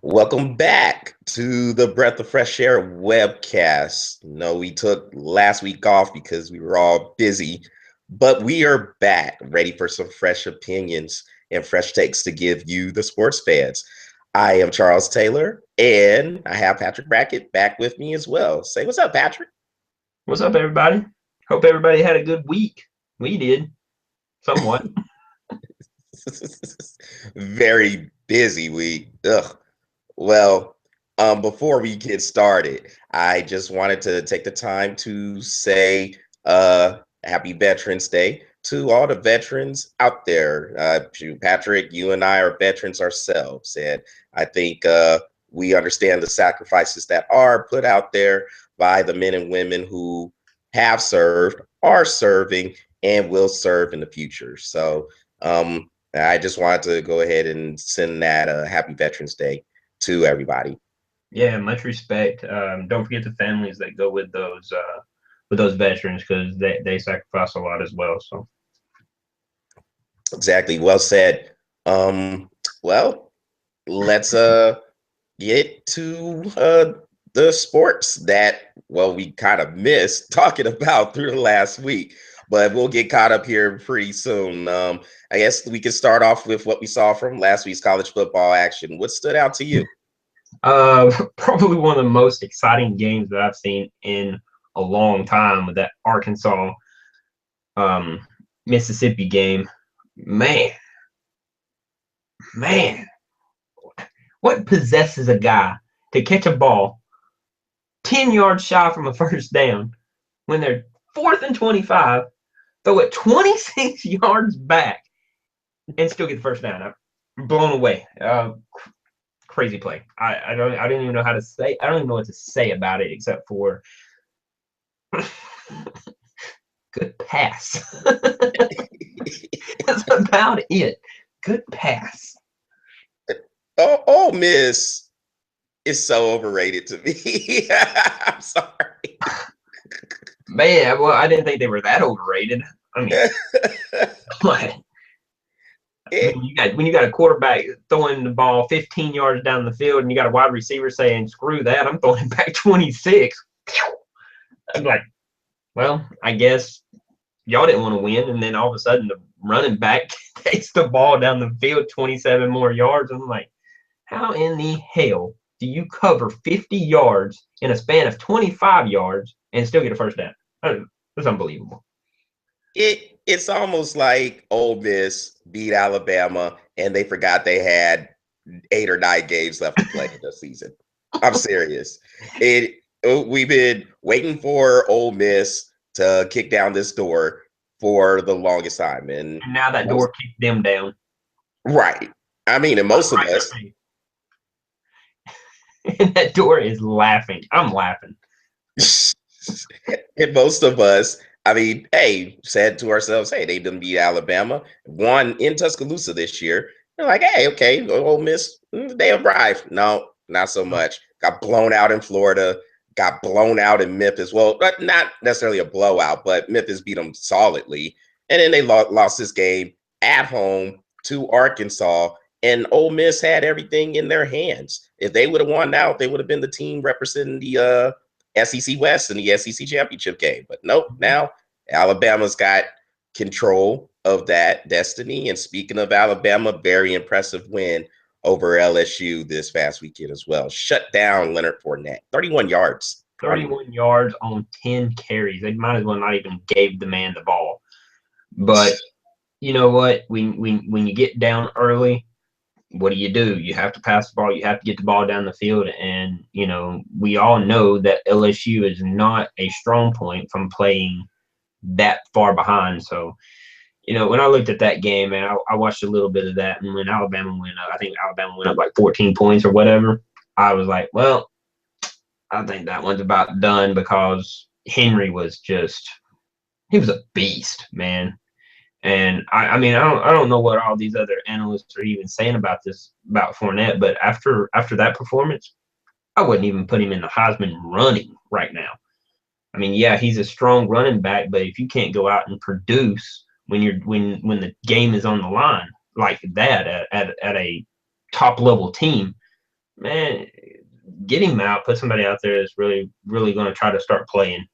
Welcome back to the Breath of Fresh Air webcast. No, we took last week off because we were all busy, but we are back ready for some fresh opinions and fresh takes to give you, the sports fans. I am Charles Taylor, and I have Patrick Brackett back with me as well. Say what's up, Patrick. What's up, everybody? Hope everybody had a good week. We did, somewhat. Very busy week. Ugh. Well, before we get started, I just wanted to take the time to say happy Veterans Day to all the veterans out there. Patrick, you and I are veterans ourselves, and I think we understand the sacrifices that are put out there by the men and women who have served, are serving, and will serve in the future. So I just wanted to go ahead and send that happy Veterans Day to everybody. Yeah, much respect. Don't forget the families that go with those veterans because they sacrifice a lot as well. So Exactly. Well said. Um, well, let's get to the sports that we kind of missed talking about through the last week, but we'll get caught up here pretty soon. I guess we can start off with what we saw from last week's college football action. What stood out to you? probably one of the most exciting games that I've seen in a long time with that Arkansas um, Mississippi game. Man, man, what possesses a guy to catch a ball 10 yards shy from a first down when they're 4th and 25, throw it 26 yards back, and still get the first down? I'm blown away. Crazy play. I don't even know how to say. I don't even know what to say about it except for good pass. That's about it. Good pass. Oh, Ole Miss is so overrated to me. I'm sorry. Man, well, I didn't think they were that overrated. I mean, what? I mean, it, when you got a quarterback throwing the ball 15 yards down the field, and you got a wide receiver saying, "Screw that, I'm throwing it back 26." I'm like, well, I guess y'all didn't want to win, and then all of a sudden the running back takes the ball down the field 27 more yards. I'm like, how in the hell do you cover 50 yards in a span of 25 yards and still get a first down? That's unbelievable. it's almost like Ole Miss beat Alabama and they forgot they had 8 or 9 games left to play in the season. I'm serious. It we've been waiting for Ole Miss to kick down this door for the longest time, and And now that door kicked them down. right. I mean, and most of Right us, and that door is laughing. I'm laughing. and most of us, I mean, hey, said to ourselves, hey, they didn't beat Alabama, won in Tuscaloosa this year. They're like, hey, okay, Ole Miss, they arrived. No, not so much. Got blown out in Florida, got blown out in Memphis. Well, not necessarily a blowout, but Memphis beat them solidly. And then they lost this game at home to Arkansas, and Ole Miss had everything in their hands. If they would have won out, they would have been the team representing the SEC West in the SEC championship game. But nope, now Alabama's got control of that destiny. And speaking of Alabama, very impressive win over LSU this past weekend as well. Shut down Leonard Fournette, 31 yards. 31 yards on 10 carries. They might as well not even gave the man the ball. But you know what? When you get down early, what do? You have to pass the ball. You have to get the ball down the field. And, we all know that LSU is not a strong point from playing that far behind. So, when I looked at that game, man, I watched a little bit of that. And when Alabama went up, I think Alabama went up like 14 points or whatever. I was like, well, I think that one's about done because Henry he was a beast, man. And I mean, I don't know what all these other analysts are even saying about Fournette, but after that performance, I wouldn't even put him in the Heisman running right now. I mean, yeah, he's a strong running back, but if you can't go out and produce when the game is on the line like that at a top level team, man, get him out. Put somebody out there that's really, really going to try to start playing.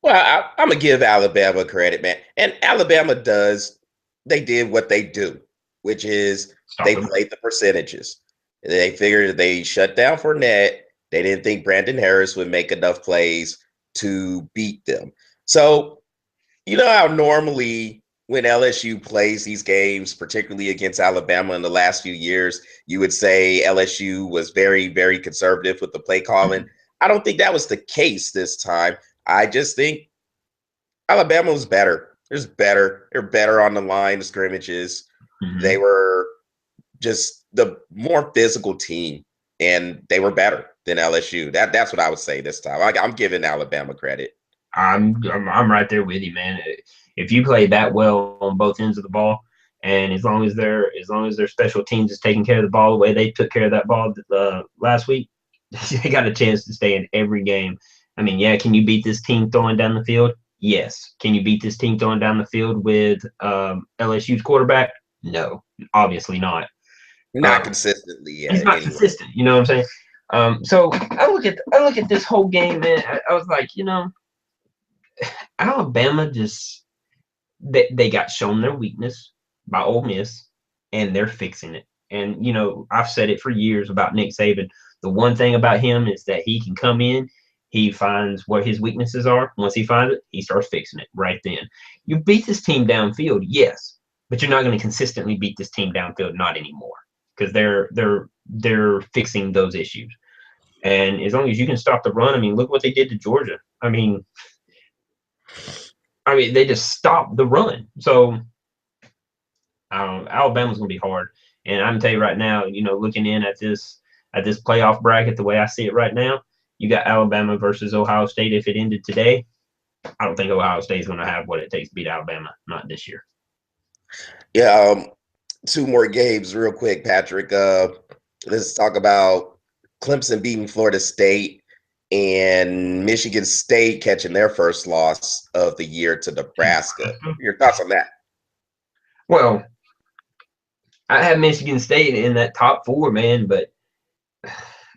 Well, I'm gonna give Alabama credit, man. And Alabama they did what they do, which is Stop they them. played the percentages. They figured they shut down Fournette. They didn't think Brandon Harris would make enough plays to beat them. So, you know how normally when LSU plays these games, particularly against Alabama in the last few years, you would say LSU was very, very conservative with the play calling. I don't think that was the case this time. I just think Alabama was better. They're better on the line of scrimmages. Mm-hmm. They were just the more physical team, and they were better than LSU. That's what I would say this time. I'm giving Alabama credit. I'm right there with you, man. If you play that well on both ends of the ball, and as long as their special teams is taking care of the ball the way they took care of that ball last week, they got a chance to stay in every game. I mean, yeah, can you beat this team throwing down the field? Yes. Can you beat this team throwing down the field with LSU's quarterback? No, obviously not. Not Um, consistently he's yet, not anyway. consistent. You know what I'm saying? So I look at this whole game, man. I was like, Alabama just they got shown their weakness by Ole Miss, and they're fixing it. And I've said it for years about Nick Saban. The one thing about him is that he can come in, he finds what his weaknesses are. Once he finds it, he starts fixing it right then. You beat this team downfield, yes, but you're not going to consistently beat this team downfield, not anymore, because they're fixing those issues. And as long as you can stop the run, I mean, look what they did to Georgia. I mean, they just stopped the run. So Alabama's going to be hard. And I'm tell you right now, looking in at this playoff bracket, the way I see it right now, you got Alabama versus Ohio State. If it ended today, I don't think Ohio State's going to have what it takes to beat Alabama. Not this year. Yeah, two more games real quick, Patrick. Let's talk about Clemson beating Florida State and Michigan State catching their first loss of the year to Nebraska. Your thoughts on that? Well, I have Michigan State in that top four, man, but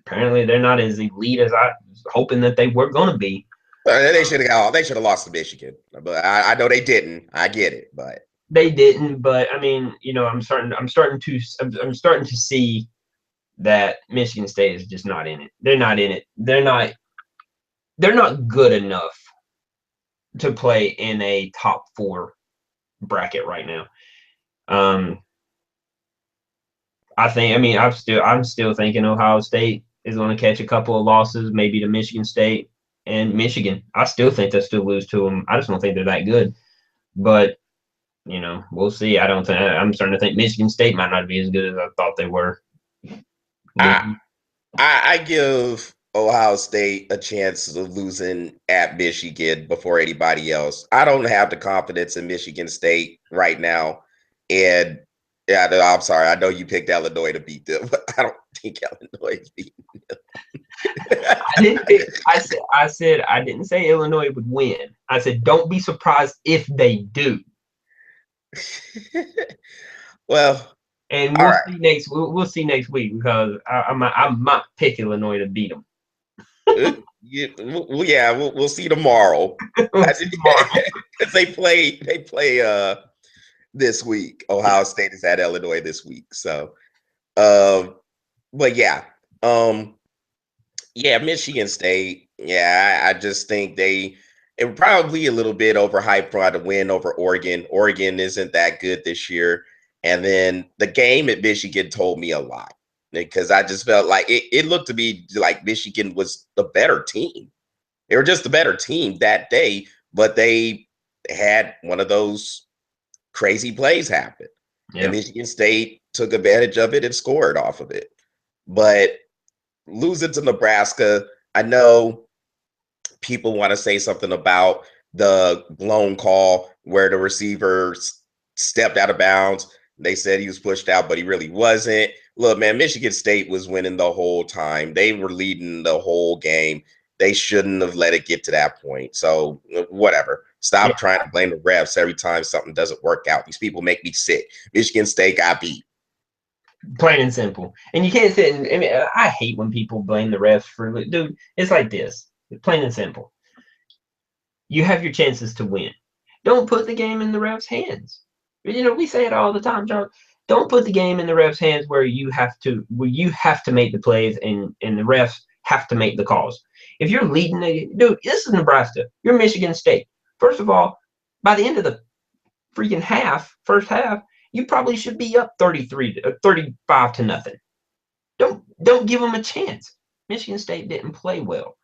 apparently they're not as elite as I was hoping that they were going to be. They should have lost to Michigan, but I know they didn't. I get it, but They didn't, but I mean, I'm starting to see that Michigan State is just not in it. They're not in it. They're not good enough to play in a top four bracket right now. Um, I'm still thinking Ohio State is going to catch a couple of losses, maybe to Michigan State and Michigan. I still think they'll still lose to them. I just don't think they're that good. But we'll see. I'm starting to think Michigan State might not be as good as I thought they were. I I give Ohio State a chance of losing at Michigan before anybody else. I don't have the confidence in Michigan State right now, and yeah, I'm sorry. I know you picked Illinois to beat them, but I don't think Illinois is beating them. I didn't. I said I didn't say Illinois would win. I said don't be surprised if they do. Well, And all we'll right. see we'll see next week because I might pick Illinois to beat them. Yeah, we'll see tomorrow. We'll see tomorrow. Because they play this week. Ohio State is at Illinois this week. So but yeah. Um yeah, Michigan State. Yeah, I just think it would probably a little bit overhyped for the win over Oregon. Oregon isn't that good this year. And then the game at Michigan told me a lot because I just felt like it looked to me like Michigan was the better team. They were just the better team that day, but they had one of those crazy plays happen. And Yeah. Michigan State took advantage of it and scored off of it. But losing to Nebraska, I know people want to say something about the blown call where the receiver stepped out of bounds. They said he was pushed out, but he really wasn't. Look, man, Michigan State was winning the whole time. They were leading the whole game. They shouldn't have let it get to that point. So, whatever. Yeah. Stop trying to blame the refs every time something doesn't work out. These people make me sick. Michigan State got beat. Plain and simple. And you can't sit and I mean, I hate when people blame the refs for dude. It's like this. Plain and simple. You have your chances to win. Don't put the game in the refs' hands. You know, we say it all the time, John. Don't put the game in the refs' hands where you have to make the plays and the refs have to make the calls. If you're leading dude, this is Nebraska. You're Michigan State. First of all, by the end of the freaking first half, you probably should be up 35 to nothing. Don't give them a chance. Michigan State didn't play well.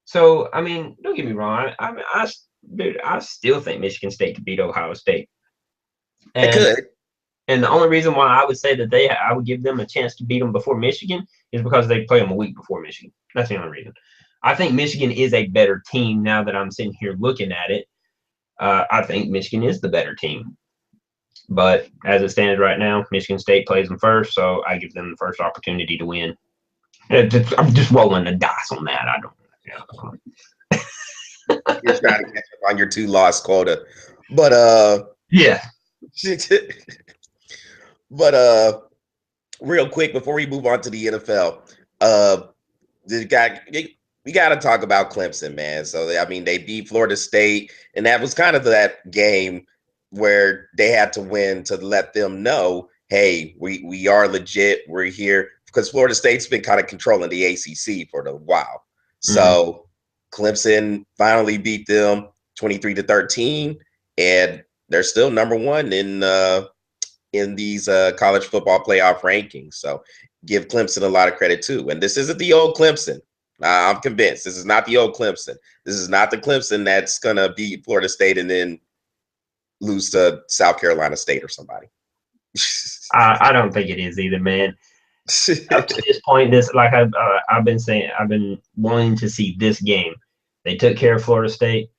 So, I mean, don't get me wrong. I still think Michigan State could beat Ohio State. It And could. and the only reason why I would say that I would give them a chance to beat them before Michigan is because they play them a week before Michigan. That's the only reason. I think Michigan is a better team now that I'm sitting here looking at it. I think Michigan is the better team. But as it stands right now, Michigan State plays them first, so I give them the first opportunity to win. I'm just rolling the dice on that. I don't. You're trying to catch up on your 2-loss quota. But yeah. but real quick before we move on to the NFL, we got to talk about Clemson, man. So I mean, they beat Florida State, and that was kind of that game where they had to win to let them know, hey, we are legit. We're here, because Florida State's been kind of controlling the ACC for a while. So Clemson finally beat them 23-13, and they're still number one in these college football playoff rankings. So give Clemson a lot of credit too. And this isn't the old Clemson. I'm convinced this is not the old Clemson. This is not the Clemson that's going to beat Florida State and then lose to South Carolina State or somebody. I don't think it is either, man. Up to this point, I've been saying, I've been wanting to see this game. They took care of Florida State.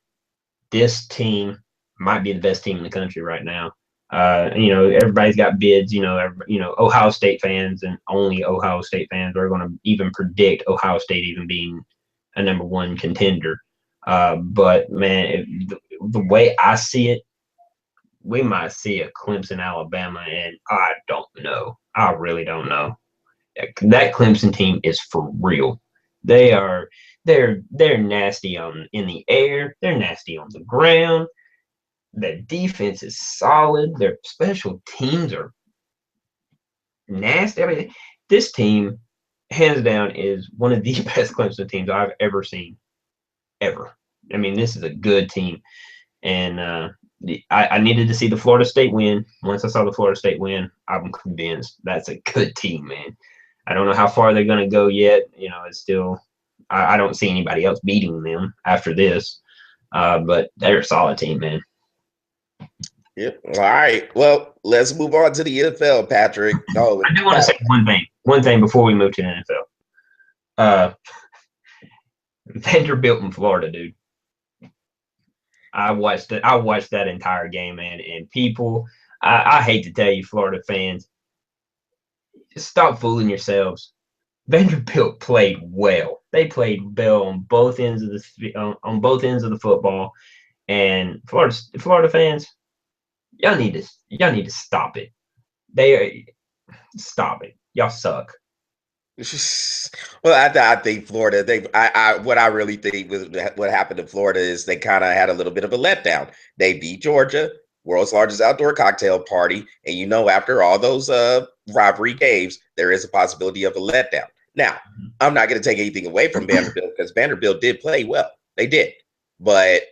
This team might be the best team in the country right now. Everybody's got bids. Ohio State fans and only Ohio State fans are going to even predict Ohio State even being a number one contender. But man, the way I see it, we might see a Clemson, Alabama, and I don't know. I really don't know. That Clemson team is for real. They're nasty in the air. They're nasty on the ground. Their defense is solid. Their special teams are nasty. I mean, this team, hands down, is one of the best Clemson teams I've ever seen, ever. I mean, this is a good team, and I needed to see the Florida State win. Once I saw the Florida State win, I'm convinced that's a good team, man. I don't know how far they're going to go yet. It's still I don't see anybody else beating them after this, but they're a solid team, man. Yep. All right. Well, let's move on to the NFL, Patrick. Oh, I do want to say one thing before we move to the NFL. Vanderbilt in Florida, dude. I watched that entire game, man. And people, I hate to tell you, Florida fans, just stop fooling yourselves. Vanderbilt played well. They played well on both ends of the football. And Florida fans, y'all need to stop it. Stop it. Y'all suck. Well, I think Florida. What I really think with what happened to Florida is they kind of had a little bit of a letdown. They beat Georgia, world's largest outdoor cocktail party, and after all those rivalry games, there is a possibility of a letdown. Now, I'm not going to take anything away from Vanderbilt because Vanderbilt did play well. They did, but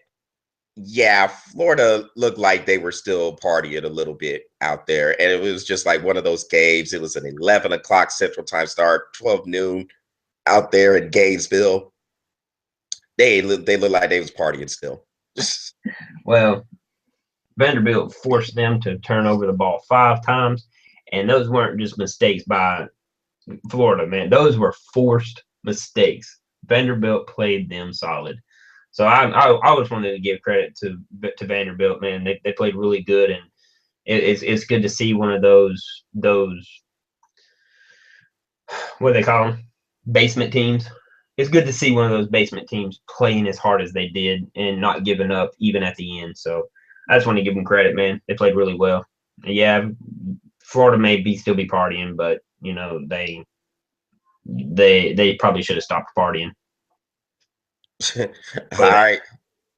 yeah, Florida looked like they were still partying a little bit out there. And it was just like one of those games. It was an 11 o'clock Central Time start, 12 noon out there in Gainesville. They looked like they was partying still. Well, Vanderbilt forced them to turn over the ball 5 times. And those weren't just mistakes by Florida, man. Those were forced mistakes. Vanderbilt played them solid. So I always wanted to give credit to Vanderbilt, man. They played really good, and it's good to see one of those what do they call them, basement teams. It's good to see one of those basement teams playing as hard as they did and not giving up even at the end. So I just want to give them credit, man. They played really well. Yeah, Florida may still be partying, but you know, they probably should have stopped partying. All right.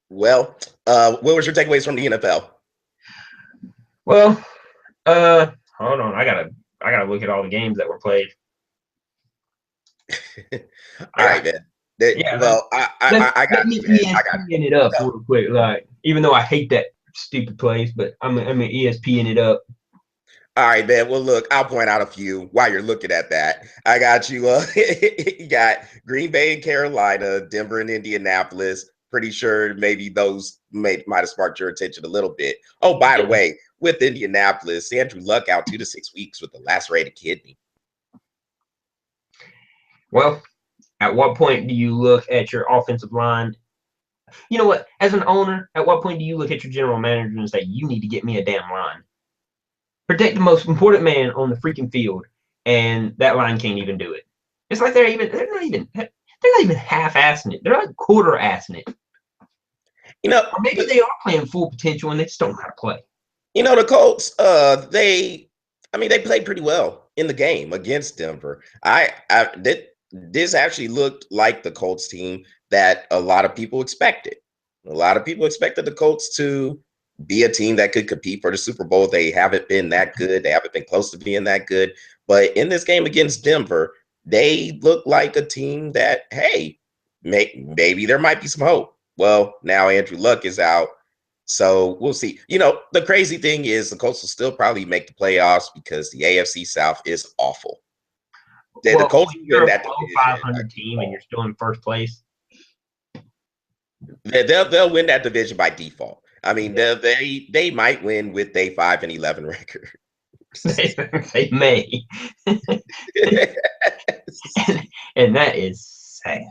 Well, what was your takeaways from the NFL? Well, hold on, I gotta look at all the games that were played. All right, man. Yeah, Well, I got let me you, man. I got ESPN it up no. real quick. Like, even though I hate that stupid place, but I'm gonna ESPN it up. All right, man. Well, look, I'll point out a few while you're looking at that. I got you. You got Green Bay and Carolina, Denver and Indianapolis. Pretty sure maybe those might have sparked your attention a little bit. Oh, by the way, with Indianapolis, Andrew Luck out 2 to 6 weeks with a lacerated kidney. Well, at what point do you look at your offensive line? You know what? As an owner, at what point do you look at your general manager and say, "You need to get me a damn line"? Protect the most important man on the freaking field, and that line can't even do it. It's like they're not even half-assing it. They're like quarter-assing it. Or maybe they are playing full potential and they just don't know how to play. The Colts, they played pretty well in the game against Denver. This actually looked like the Colts team that a lot of people expected. A lot of people expected the Colts to be a team that could compete for the Super Bowl. They haven't been that good. They haven't been close to being that good. But in this game against Denver, they look like a team that, hey, maybe there might be some hope. Well, now Andrew Luck is out. So we'll see. The crazy thing is the Colts will still probably make the playoffs because the AFC South is awful. The Colts when win you're a that below division. 500 team and you're still in first place, They'll win that division by default. I mean, they might win with a 5-11 record. they may, and that is sad.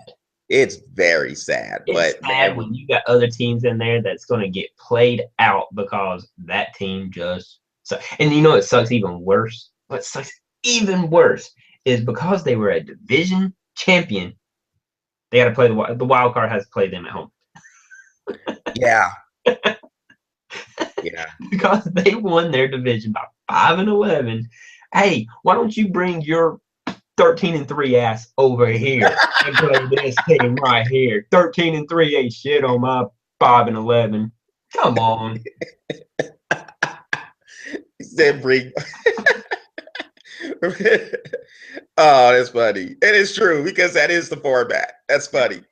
It's very sad, It's but sad man, when you got other teams in there that's going to get played out because that team just sucks. And you know what sucks even worse? What sucks even worse is because they were a division champion, they got to play the wild card has to play them at home. Yeah. Yeah. Because they won their division by 5-11. Hey, why don't you bring your 13-3 ass over here and play this team right here? 13-3 ain't shit on my 5-11. Come on. He said bring. Oh, that's funny. And it's true because that is the format. That's funny.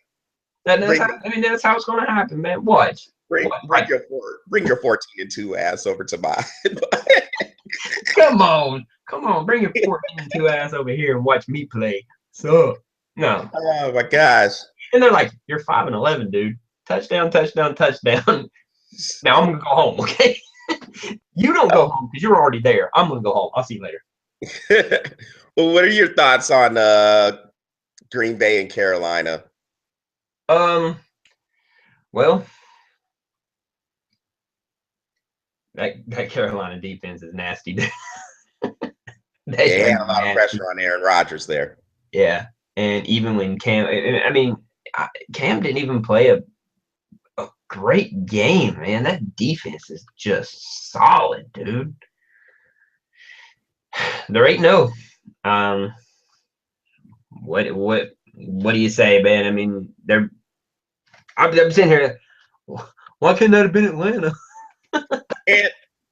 That's how it's going to happen, man. Watch. Bring your 14-2 ass over to mine. Come on, bring your 14-2 ass over here and watch me play. So no. Oh my gosh. And they're like, "You're 5-11, dude. Touchdown, touchdown, touchdown." Now I'm gonna go home, okay? You don't go home because you're already there. I'm gonna go home. I'll see you later. Well, what are your thoughts on Green Bay and Carolina? Well, that Carolina defense is nasty. They had a lot of pressure on Aaron Rodgers there. Yeah, and even when Cam didn't even play a great game, man. That defense is just solid, dude. They're 8-0. What do you say, man? I mean, I'm sitting here. Why couldn't that have been Atlanta?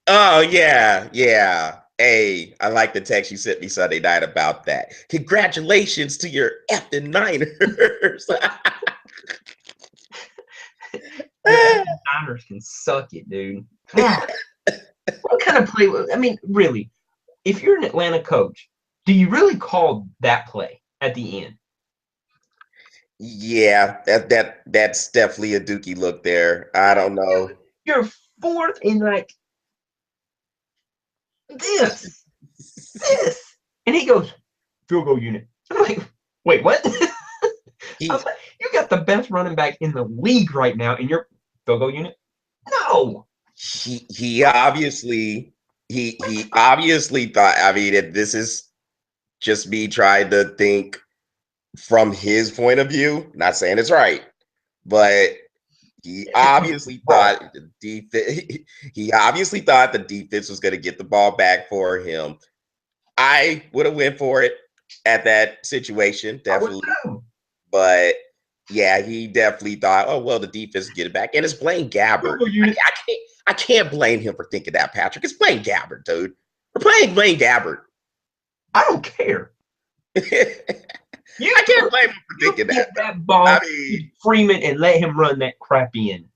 Oh yeah. Hey, I like the text you sent me Sunday night about that. Congratulations to your effing Niners. The Niners can suck it, dude. What kind of play? I mean, really, if you're an Atlanta coach, do you really call that play at the end? Yeah, that's definitely a dookie look there. I don't know. You're fourth in like this, and he goes field goal unit. I'm like, wait, what? I was like, you got the best running back in the league right now in your field goal unit. No, he obviously thought. I mean, if this is just me trying to think from his point of view. Not saying it's right, but he obviously thought the defense. He obviously thought the defense was going to get the ball back for him. I would have went for it at that situation, I would definitely. too. But yeah, he definitely thought, oh well, the defense get it back, and it's Blaine Gabbert. Unit. I can't blame him for thinking that, Patrick. It's Blaine Gabbert, dude. We're playing Blaine Gabbert. I don't care. I can't blame him for You thinking get that. that ball I to mean, Freeman and let him run that crap in.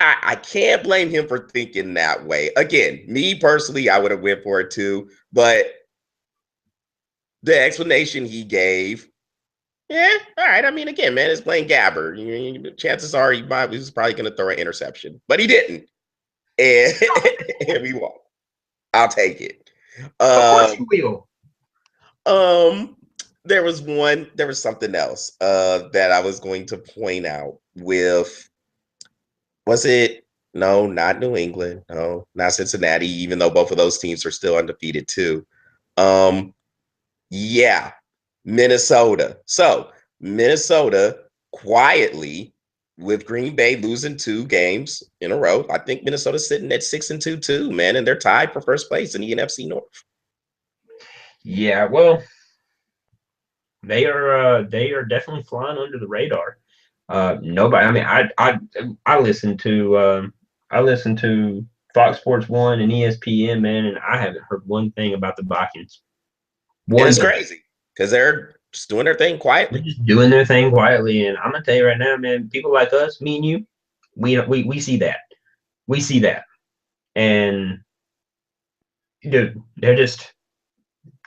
I can't blame him for thinking that way. Again, me personally, I would have went for it too, but the explanation he gave, yeah, all right. I mean, again, man, it's Blaine Gabbert. Chances are he was probably going to throw an interception, but he didn't, and, and we won. I'll take it. Of course Um, you will. um, there was something else that I was going to point out with. Was it? No, not New England. No, not Cincinnati. Even though both of those teams are still undefeated too. Um, yeah, Minnesota. So Minnesota quietly, with Green Bay losing 2 games in a row. I think Minnesota's sitting at 6-2 too, man, and they're tied for first place in the NFC North. Yeah, well, they are definitely flying under the radar. Nobody. I mean, I listen to Fox Sports One and ESPN, man, and I haven't heard one thing about the Vikings. And One it's thing. crazy because they're just doing their thing They're quietly. just doing their thing quietly, and I'm gonna tell you right now, man. People like us, me and you, we see that. We see that, and dude, they're just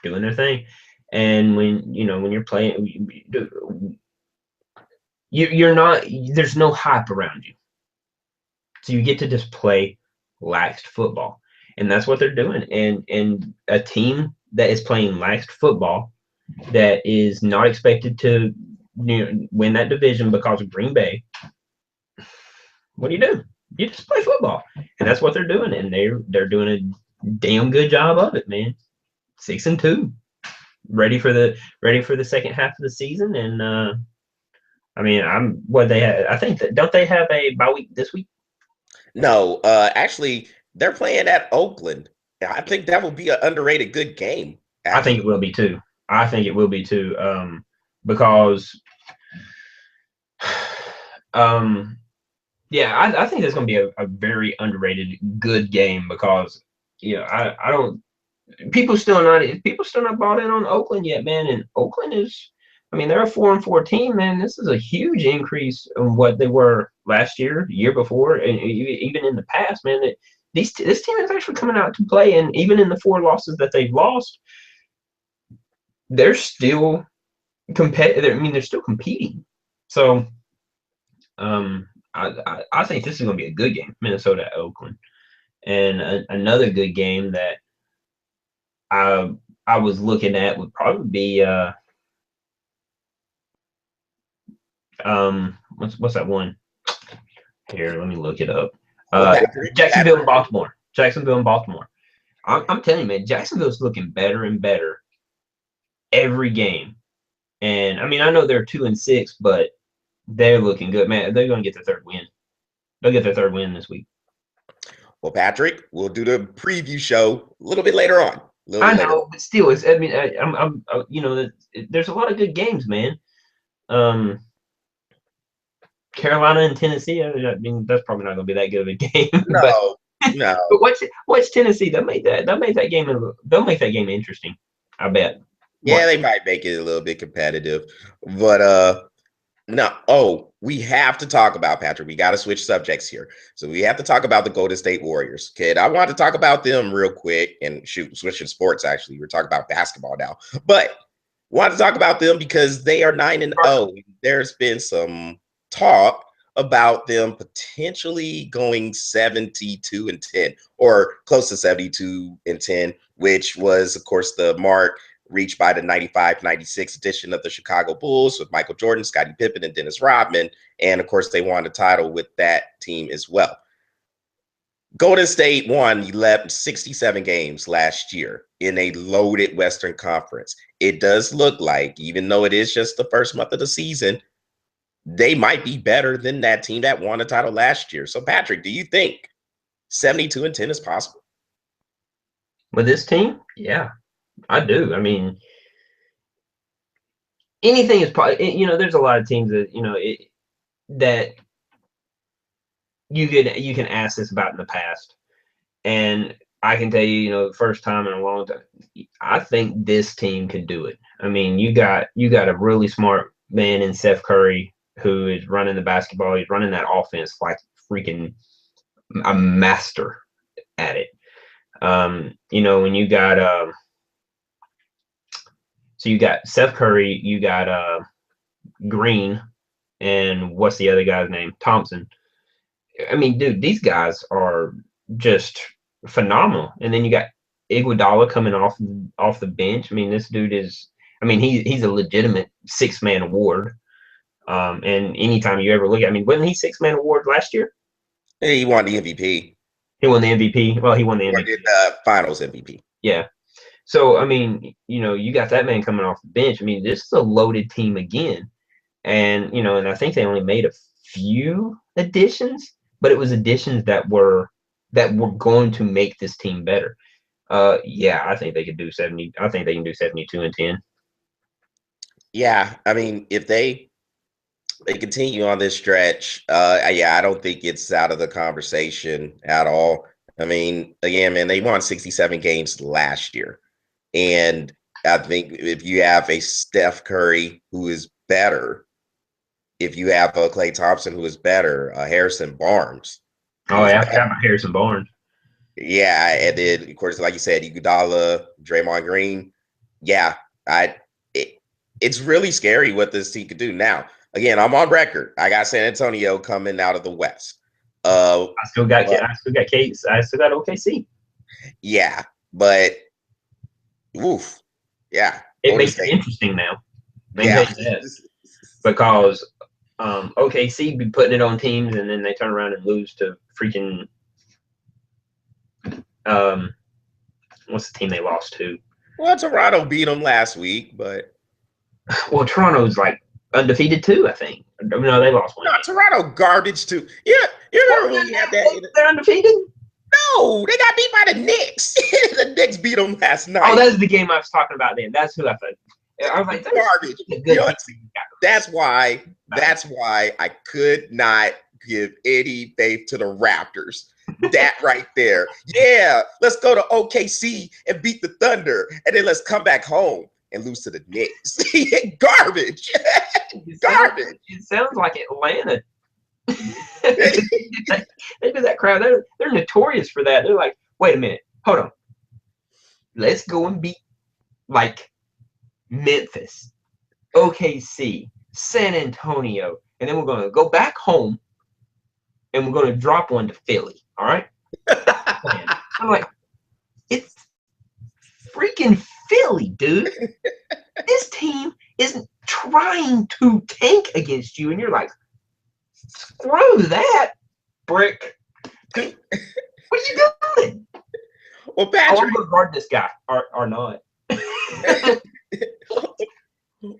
doing their thing. And when you're playing, you're not. There's no hype around you. So you get to just play laxed football. And that's what they're doing. And a team that is playing laxed football that is not expected to win that division because of Green Bay, what do? You just play football. And that's what they're doing. And they're doing a damn good job of it, man. 6-2. Ready for the second half of the season. And I mean, I'm what they have. I think that don't they have a bye week this week? No, actually, they're playing at Oakland. I think that will be an underrated good game. I think it Actually, will be too. I think it will be too. Because um, yeah, I think that's going to be a very underrated good game because I don't people still not bought in on Oakland yet, man. And Oakland is, I mean, they're a 4-4 team, man. This is a huge increase on what they were last year, the year before, and even in the past, man. This team is actually coming out to play, and even in the 4 losses that they've lost, they're still competitive. I mean, they're still competing. So, I think this is going to be a good game, Minnesota Oakland, and another good game that I I was looking at would probably be what's that one? Here, let me look it up. well, Uh, Jacksonville and Patrick, Baltimore. Jacksonville and Baltimore. I'm telling you, man, Jacksonville's looking better and better every game. And I mean, I know they're 2-6, but they're looking good, man. They're going to get their third win. They'll get their third win this week. well, Patrick, we'll do the preview show a little bit later on. A little I bit later on. know, but still, it's. I mean, there's a lot of good games, man. Um, Carolina and Tennessee. I mean, that's probably not going to be that good of a game, but No, no. but watch Tennessee. They'll make that game interesting. I bet. Yeah, What? they might make it a little bit competitive, but no. Oh, we have to talk about Patrick. We got to switch subjects here, so we have to talk about the Golden State Warriors. Okay, I want to talk about them real quick and switching sports. Actually, we're talking about basketball now, but want to talk about them because they are 9-0. There's been some talk about them potentially going 72-10 or close to 72-10, which was, of course, the mark reached by the 95-96 edition of the Chicago Bulls with Michael Jordan, Scottie Pippen, and Dennis Rodman. And of course, they won the title with that team as well. Golden State won 67 games last year in a loaded Western Conference. It does look like, even though it is just the first month of the season, they might be better than that team that won the title last year. So, Patrick, do you think 72-10 is possible? With this team, yeah. I do. I mean, anything is probably, there's a lot of teams that, that you can ask this about in the past. And I can tell you, the first time in a long time, I think this team can do it. I mean, you got a really smart man in Seth Curry who is running the basketball. He's running that offense like freaking a master at it. When you got so you got Seth Curry, you got Green, and what's the other guy's name? Thompson. I mean, dude, these guys are just phenomenal. And then you got Iguodala coming off the bench. I mean, this dude is. I mean, he's a legitimate 6-man award. And anytime you ever look at, I mean, wasn't he 6-man award last year? He won the MVP. He won the MVP. Well, he won the MVP. Finals MVP. Yeah. So I mean, you got that man coming off the bench. I mean, this is a loaded team again, and and I think they only made a few additions, but it was additions that were going to make this team better. Yeah, I think they could do 70. I think they can do 72-10. Yeah, I mean, if they continue on this stretch, yeah, I don't think it's out of the conversation at all. I mean, again, man, they won 67 games last year. And I think if you have a Steph Curry who is better, if you have a Klay Thompson who is better, Harrison Barnes. Oh yeah, I forgot about Harrison Barnes. Yeah, and then of course, like you said, Iguodala, Draymond Green. Yeah, it's really scary what this team could do. Now, again, I'm on record. I got San Antonio coming out of the West. I still got Case. I still got OKC. Yeah, but oof, yeah, it makes it interesting now. Yeah, because OKC be putting it on teams, and then they turn around and lose to freaking what's the team they lost to? Well, Toronto beat them last week, but Toronto's like undefeated too. I think. No, they lost one. No, Toronto garbage too. Yeah, you remember when we had that? They're undefeated. No, they got beat by the Knicks. The Knicks beat them last night. Oh, that's the game I was talking about. Then that's who I thought. I was like, that's garbage. That's why I could not give any faith to the Raptors. That right there. Yeah, let's go to OKC and beat the Thunder, and then let's come back home and lose to the Knicks. Garbage. Garbage. It sounds like Atlanta. They do that crowd. They're notorious for that. They're like, wait a minute, hold on. Let's go and beat like Memphis, OKC, San Antonio, and then we're going to go back home and we're going to drop one to Philly. All right. I'm like, it's freaking Philly, dude. This team isn't trying to tank against you, and you're like, screw that, Brick. What are you doing? Well, Patrick, I'm going to guard this guy or not.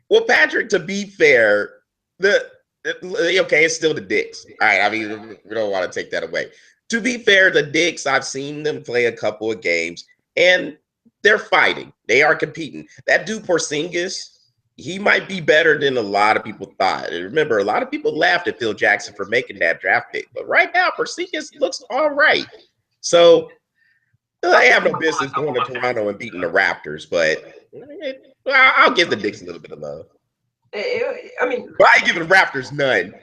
Well, Patrick, to be fair, it's still the Dicks. All right, I mean, we don't want to take that away. To be fair, the Dicks, I've seen them play a couple of games, and they're fighting. They are competing. That dude Porzingis, he might be better than a lot of people thought. And remember, a lot of people laughed at Phil Jackson for making that draft pick, but right now, Porzingis looks all right. So I have no business going to Toronto and beating the Raptors, but I'll give the Knicks a little bit of love. I mean, but I ain't giving the Raptors none.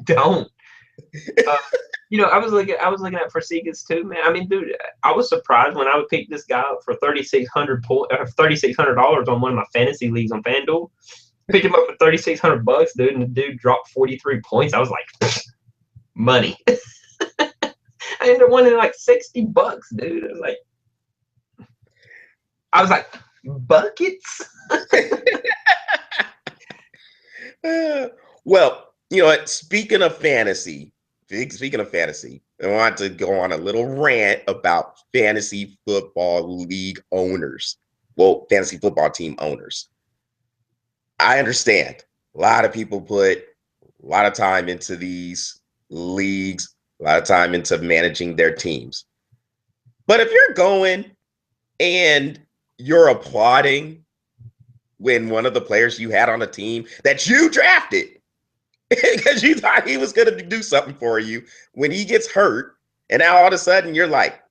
Don't. I was looking at Porzingis too, man. I mean, dude, I was surprised when I would pick this guy up for $3,600 on one of my fantasy leagues on FanDuel. Picked him up for $3,600, dude, and the dude dropped 43 points. I was like, money. I ended up winning like $60, dude. I was like, buckets. Well, speaking of fantasy, I want to go on a little rant about fantasy football league owners. Well, fantasy football team owners. I understand a lot of people put a lot of time into these leagues, a lot of time into managing their teams. But if you're going and you're applauding when one of the players you had on a team that you drafted because you thought he was going to do something for you, when he gets hurt, and now all of a sudden you're like,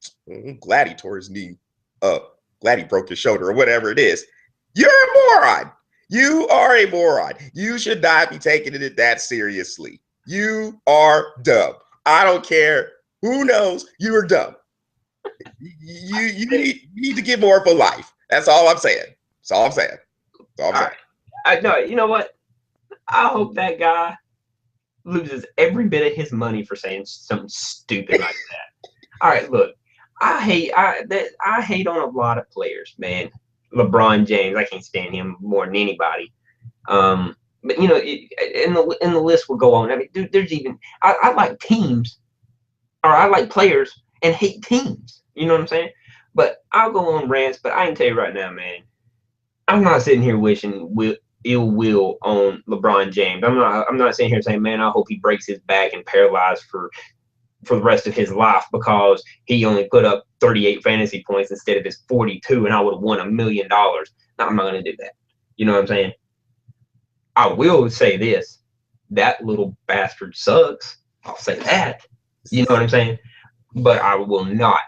glad he tore his knee up, glad he broke his shoulder or whatever it is. You're a moron. You are a moron. You should not be taking it that seriously. You are dumb. I don't care who knows. You are dumb. You need to get more of a life. That's all I'm saying. That's all I'm saying. That's all I'm saying. I know. You know what? I hope that guy loses every bit of his money for saying something stupid like that. All right, look, I hate on a lot of players, man. LeBron James, I can't stand him more than anybody. But you know, in the list will go on. I mean, dude, there's even I like teams, or I like players and hate teams. You know what I'm saying? But I'll go on rants. But I can tell you right now, man, I'm not sitting here wishing ill will on LeBron James. I'm not sitting here saying, man, I hope he breaks his back and paralyzed for the rest of his life because he only put up 38 fantasy points instead of his 42, and I would have won $1 million. No, I'm not going to do that. You know what I'm saying? I will say this: that little bastard sucks. I'll say that. You know what I'm saying? But I will not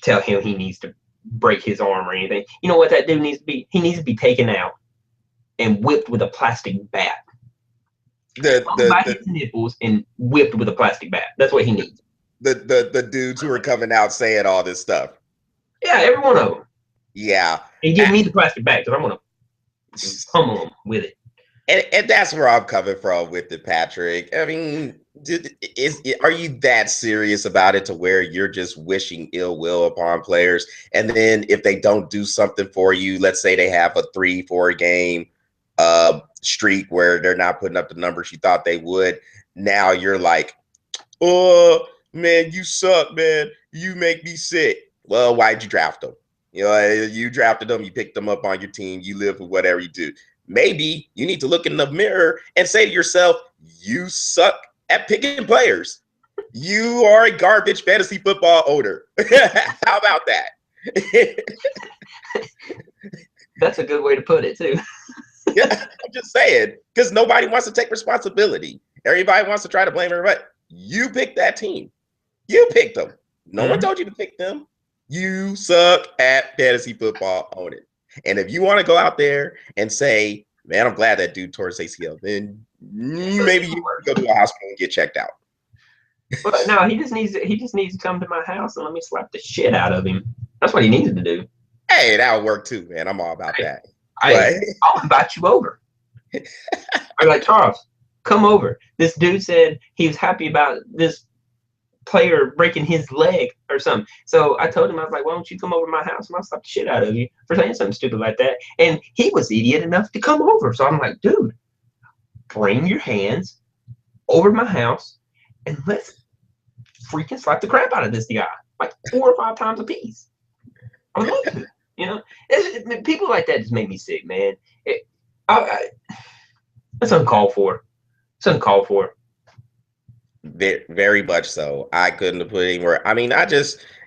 tell him he needs to break his arm or anything. You know what that dude needs to be? He needs to be taken out and whipped with a plastic bat. By his nipples and whipped with a plastic bat. That's what he needs. The dudes who are coming out saying all this stuff. Yeah, every one of them. Yeah. And give me the plastic bag because I'm going to pummel them with it. And that's where I'm coming from with it, Patrick. I mean, are you that serious about it to where you're just wishing ill will upon players? And then if they don't do something for you, let's say they have a 3-4 game streak where they're not putting up the numbers you thought they would. Now you're like, oh, man, you suck, man. You make me sick. Well, why'd you draft them? You know, you drafted them, you picked them up on your team, you live with whatever you do. Maybe you need to look in the mirror and say to yourself, you suck at picking players. You are a garbage fantasy football owner. How about that? That's a good way to put it, too. Yeah, I'm just saying, because nobody wants to take responsibility. Everybody wants to try to blame everybody. You picked that team. You picked them. No one told you to pick them. You suck at fantasy football. Own it. And if you want to go out there and say, man, I'm glad that dude tore his ACL, then maybe you go to a hospital and get checked out. But no, he just needs to come to my house and let me slap the shit out of him. That's what he needs to do. Hey, that'll work too, man. I'm all about that. I'll invite you over. I'm like, Charles, come over. This dude said he was happy about this player breaking his leg or something. So I told him, I was like, why don't you come over to my house and I'll slap the shit out of you for saying something stupid like that. And he was idiot enough to come over. So I'm like, dude, bring your hands over to my house and let's freaking slap the crap out of this guy like 4 or 5 times a piece. I would love to, you know. People like that just make me sick, man. It's uncalled for. It's uncalled for. Very much so. I couldn't have put it anywhere. I mean,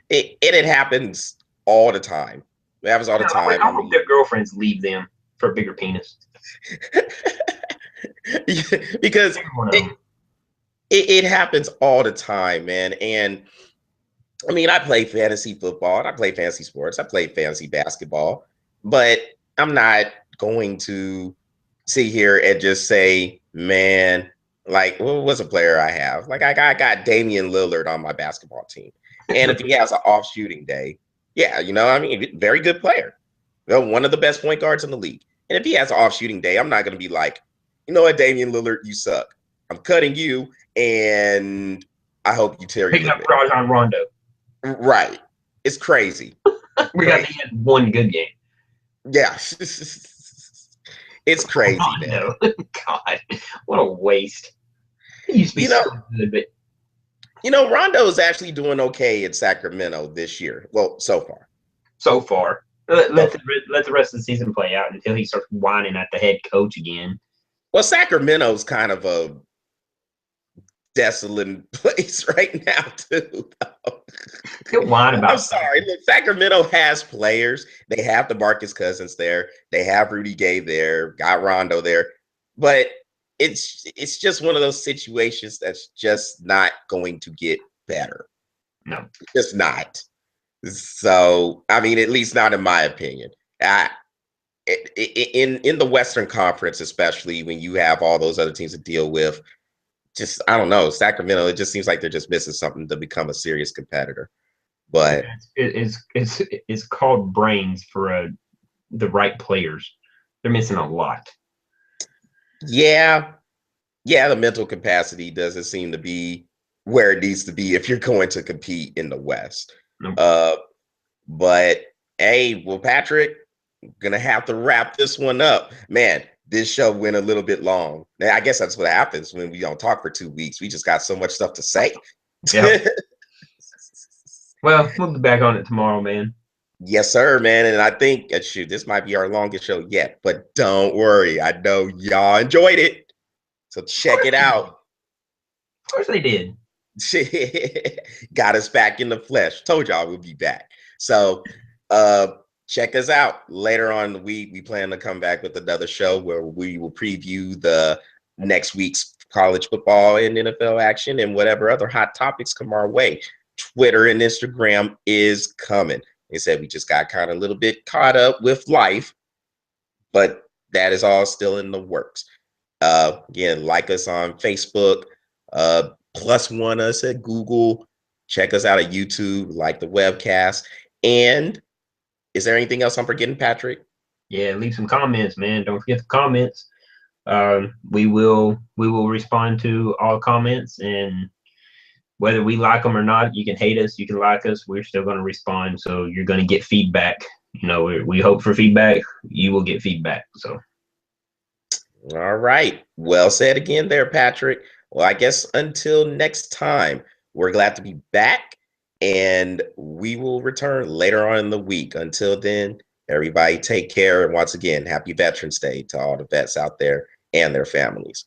it happens all the time. It happens all the time. I hope their girlfriends leave them for a bigger penis. Because it happens all the time, man. And I mean, I play fantasy football and I play fantasy sports. I play fantasy basketball, but I'm not going to sit here and just say, man, like, what's a player I have? Like, I got Damian Lillard on my basketball team. And if he has an off shooting day, yeah, you know, I mean, very good player. One of the best point guards in the league. And if he has an off shooting day, I'm not going to be like, you know what, Damian Lillard, you suck. I'm cutting you, and I hope you tear your Picking up Rajon Rondo. Right. It's crazy. We got to get one good game. Yeah. It's crazy, man. God, what a waste. He used to be so good, but you know, Rondo is actually doing okay in Sacramento this year. Well, so far. So far. Let the rest of the season play out until he starts whining at the head coach again. Well, Sacramento's kind of a desolate place right now, too. Don't whine I'm about sorry. Look, Sacramento has players. They have DeMarcus Cousins there. They have Rudy Gay there. Got Rondo there. But it's just one of those situations that's just not going to get better. No. It's not. So, I mean, at least not in my opinion. In the Western Conference, especially when you have all those other teams to deal with, just I don't know, Sacramento. It just seems like they're just missing something to become a serious competitor. But It's called brains for the right players. They're missing a lot. yeah, the mental capacity doesn't seem to be where it needs to be if you're going to compete in the West. Nope. But hey, well, Patrick, gonna have to wrap this one up. Man, this show went a little bit long. I guess that's what happens when we don't talk for 2 weeks. We just got so much stuff to say. Yeah. Well, we'll be back on it tomorrow, man. Yes, sir, man. And I think, shoot, this might be our longest show yet, but don't worry. I know y'all enjoyed it. So check it out. Of course they did. Got us back in the flesh. Told y'all we'll be back. So check us out later on in the week. We plan to come back with another show where we will preview the next week's college football and NFL action and whatever other hot topics come our way. Twitter and Instagram is coming. They said we just got kind of a little bit caught up with life, but that is all still in the works. Again, like us on Facebook, +1 us at Google. Check us out at YouTube, like the webcast. And is there anything else I'm forgetting, Patrick? Yeah, leave some comments, man. Don't forget the comments. We will respond to all comments, and whether we like them or not, you can hate us, you can like us. We're still going to respond. So you're going to get feedback. You know, we hope for feedback. You will get feedback. So. All right. Well said again there, Patrick. Well, I guess until next time, we're glad to be back, and we will return later on in the week. Until then, everybody take care. And once again, happy Veterans Day to all the vets out there and their families.